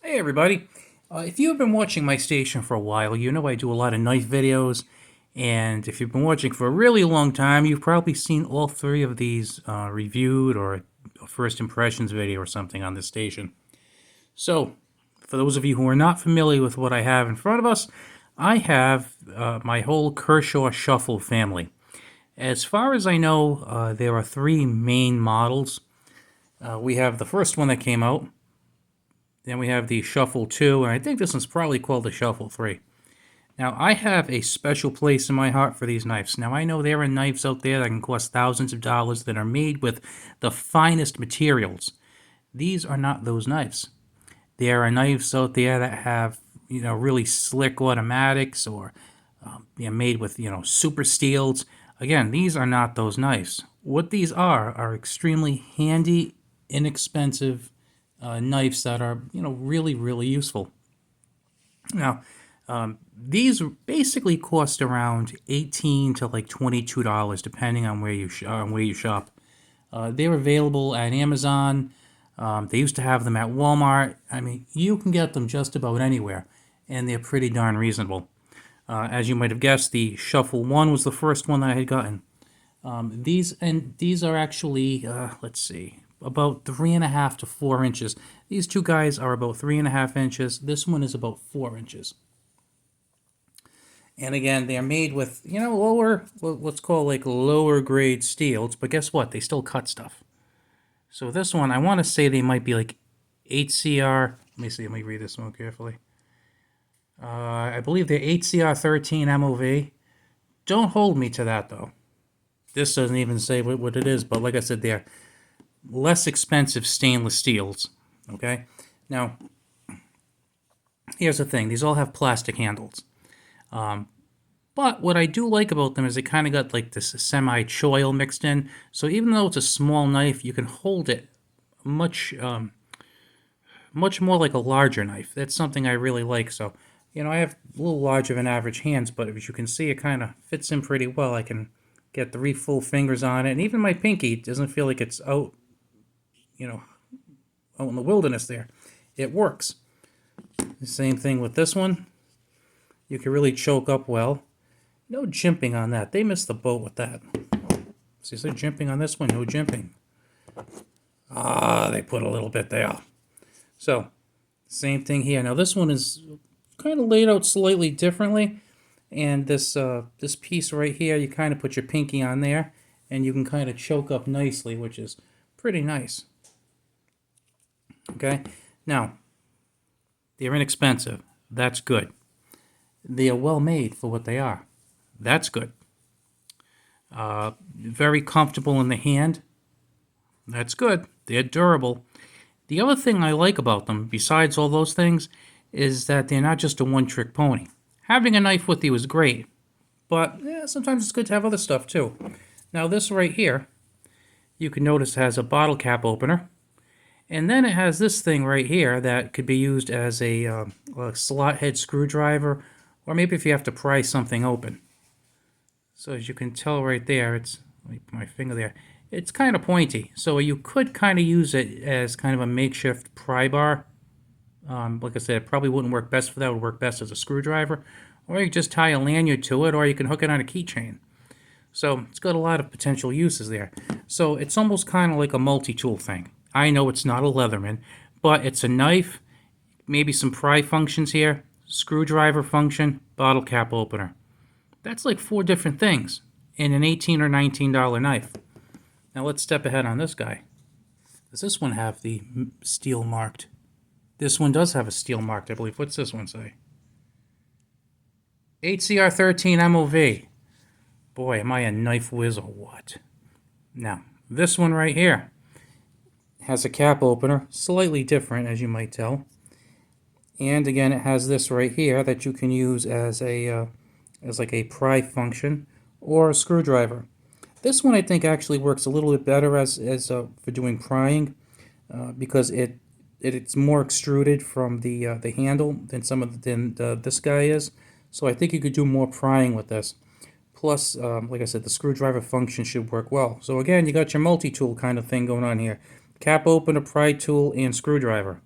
Hey everybody! If you have been watching my station for a while, you know I do a lot of knife videos, and if you've been watching for a really long time, you've probably seen all three of these reviewed or a first impressions video or something on this station. So, for those of you who are not familiar with what I have in front of us, I have my whole Kershaw Shuffle family. As far as I know, there are three main models. We have the first one that came out. Then we have the Shuffle 2, and I think this one's probably called the Shuffle 3. Now, I have a special place in my heart for these knives. Now, I know there are knives out there that can cost thousands of dollars that are made with the finest materials. These are not those knives. There are knives out there that have, really slick automatics or made with, super steels. Again, these are not those knives. What these are extremely handy, inexpensive knives that are, really, really useful. Now, these basically cost around $18 to like $22, depending on where you shop. They're available at Amazon. They used to have them at Walmart. I mean, you can get them just about anywhere, and they're pretty darn reasonable. As you might have guessed, the Shuffle 1 was the first one that I had gotten. These are actually, let's see, about 3.5 to 4 inches. These two guys are about 3.5 inches. This one is about 4 inches. And again, they're made with, lower, let's call like lower grade steels, but guess what? They still cut stuff. So this one, I want to say they might be like 8CR. Let me see, let me read this one carefully. I believe they're 8CR13 MOV. Don't hold me to that though. This doesn't even say what it is, but like I said, they're less expensive stainless steels. Okay? Now, here's the thing. These all have plastic handles. But what I do like about them is they kind of got like this semi-choil mixed in. So even though it's a small knife, you can hold it much more like a larger knife. That's something I really like. So, I have a little larger than average hands, but as you can see, it kind of fits in pretty well. I can get 3 full fingers on it, and even my pinky doesn't feel like it's out in the wilderness there. It works. The same thing with this one. You can really choke up well. No jimping on that. They missed the boat with that. See, so jimping on this one, no jimping. They put a little bit there. So, same thing here. Now this one is kind of laid out slightly differently. And this piece right here, you kind of put your pinky on there, and you can kind of choke up nicely, which is pretty nice. Okay? Now, they're inexpensive. That's good. They are well made for what they are. That's good. Very comfortable in the hand. That's good. They're durable. The other thing I like about them, besides all those things, is that they're not just a one-trick pony. Having a knife with you is great, but sometimes it's good to have other stuff too. Now this right here, you can notice has a bottle cap opener, and then it has this thing right here that could be used as a slot head screwdriver, or maybe if you have to pry something open. So as you can tell right there, let me put my finger there, it's kind of pointy, so you could kind of use it as kind of a makeshift pry bar. Like I said, it probably wouldn't work best for that. It would work best as a screwdriver. Or you can just tie a lanyard to it, or you can hook it on a keychain. So it's got a lot of potential uses there. So it's almost kind of like a multi-tool thing. I know it's not a Leatherman, but it's a knife, maybe some pry functions here, screwdriver function, bottle cap opener. That's like 4 different things in an $18 or $19 knife. Now let's step ahead on this guy. Does this one have the steel marked? This one does have a steel marked, I believe. What's this one say? 8CR13 MOV. Boy, am I a knife whiz or what? Now, this one right here has a cap opener, slightly different as you might tell. And again, it has this right here that you can use as like a pry function or a screwdriver. This one I think actually works a little bit better as for doing prying because it's more extruded from the handle than this guy is. So I think you could do more prying with this. Plus, like I said, the screwdriver function should work well. So again, you got your multi-tool kind of thing going on here. Cap opener, pry tool, and screwdriver.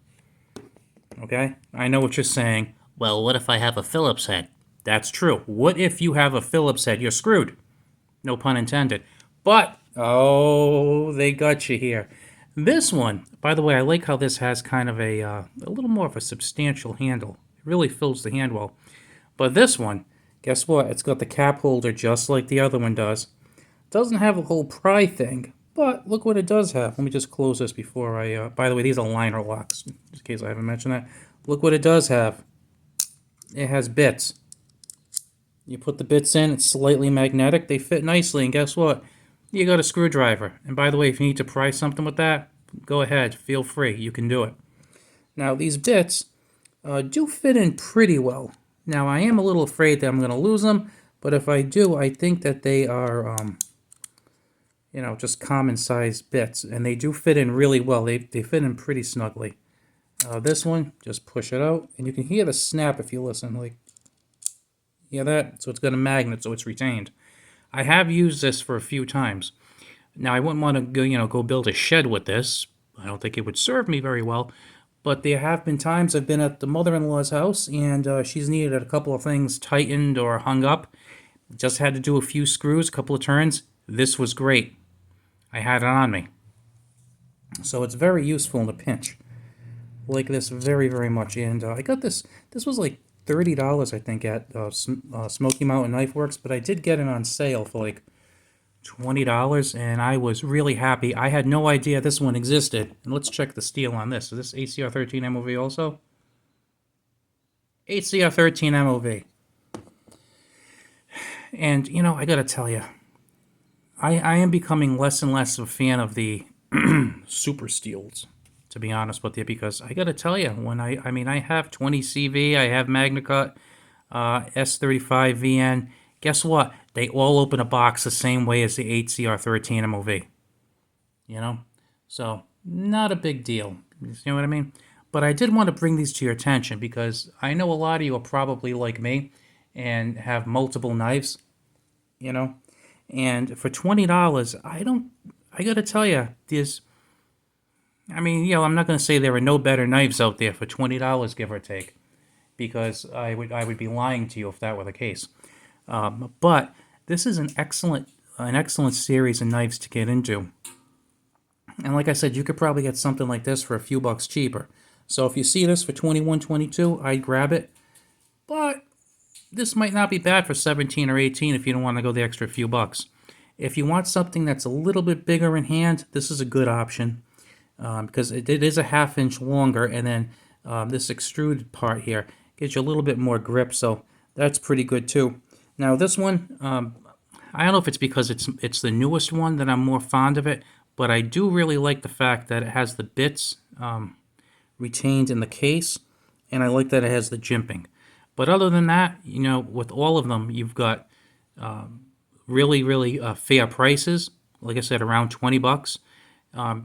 Okay? I know what you're saying. Well, what if I have a Phillips head? That's true. What if you have a Phillips head? You're screwed. No pun intended. But, oh, they got you here. This one, by the way, I like how this has kind of a little more of a substantial handle. It really fills the hand well. But this one, guess what? It's got the cap holder just like the other one does. Doesn't have a whole pry thing, but look what it does have. Let me just close this before I... by the way, these are liner locks, just in case I haven't mentioned that. Look what it does have. It has bits. You put the bits in, it's slightly magnetic, they fit nicely, and guess what? You got a screwdriver. And by the way, if you need to pry something with that, go ahead, feel free, you can do it. Now, these bits do fit in pretty well. Now, I am a little afraid that I'm going to lose them, but if I do, I think that they are, you know, just common-sized bits, and they do fit in really well. They fit in pretty snugly. This one, just push it out, and you can hear the snap if you listen, like, hear that? So it's got a magnet, so it's retained. I have used this for a few times. Now, I wouldn't want to go, go build a shed with this. I don't think it would serve me very well. But there have been times I've been at the mother-in-law's house, and she's needed a couple of things tightened or hung up. Just had to do a few screws, a couple of turns. This was great. I had it on me. So it's very useful in a pinch. Like this very, very much. And I got this. This was like $30, I think, at Smoky Mountain Knife Works, but I did get it on sale for like $20, and I was really happy. I had no idea this one existed. And let's check the steel on this. Is this ACR 13 MOV also? ACR 13 MOV. And, I gotta tell you, I am becoming less and less a fan of the super steels, to be honest with you, because I gotta tell you, when I have 20 CV, I have MagnaCut, S35 VN. Guess what? They all open a box the same way as the ACR 13 MOV. So not a big deal. You know what I mean? But I did want to bring these to your attention because I know a lot of you are probably like me and have multiple knives. And for $20, I gotta tell you, I'm not gonna say there are no better knives out there for $20, give or take, because I would be lying to you if that were the case. But this is an excellent series of knives to get into. And like I said, you could probably get something like this for a few bucks cheaper. So if you see this for $21, $22, I'd grab it. But this might not be bad for $17 or $18 if you don't want to go the extra few bucks. If you want something that's a little bit bigger in hand, this is a good option because it is a ½ inch longer, and then this extruded part here gives you a little bit more grip, so that's pretty good too. Now this one, I don't know if it's because it's the newest one that I'm more fond of it, but I do really like the fact that it has the bits retained in the case, and I like that it has the jimping. But other than that, with all of them, you've got really, really fair prices. Like I said, around 20 bucks.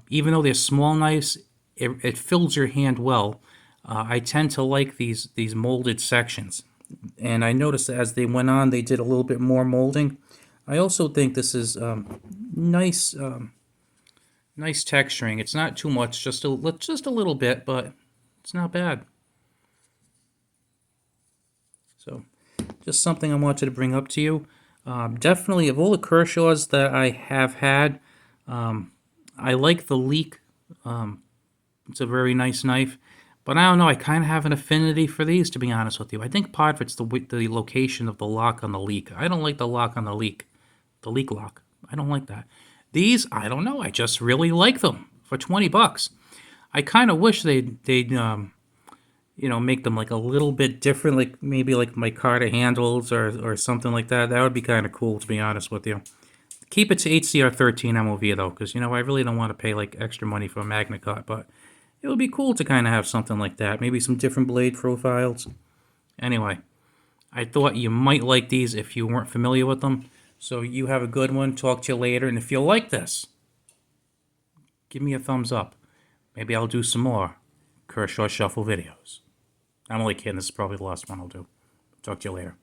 Even though they're small knives, it fills your hand well. I tend to like these molded sections. And I noticed that as they went on, they did a little bit more molding. I also think this is nice texturing. It's not too much, just a little bit, but it's not bad. So, just something I wanted to bring up to you. Definitely, of all the Kershaws that I have had, I like the Leek. It's a very nice knife. But I don't know, I kind of have an affinity for these, to be honest with you. I think part of it's the location of the lock on the Leek. I don't like the lock on the Leek. The Leek lock. I don't like that. These, I don't know, I just really like them for 20 bucks. I kind of wish they'd make them like a little bit different, like maybe like my Carter handles or something like that. That would be kind of cool, to be honest with you. Keep it to HCR 13 MOV though, because I really don't want to pay like extra money for a MagnaCut, but it would be cool to kind of have something like that. Maybe some different blade profiles. Anyway, I thought you might like these if you weren't familiar with them. So you have a good one. Talk to you later. And if you like this, give me a thumbs up. Maybe I'll do some more Kershaw Shuffle videos. I'm only kidding. This is probably the last one I'll do. Talk to you later.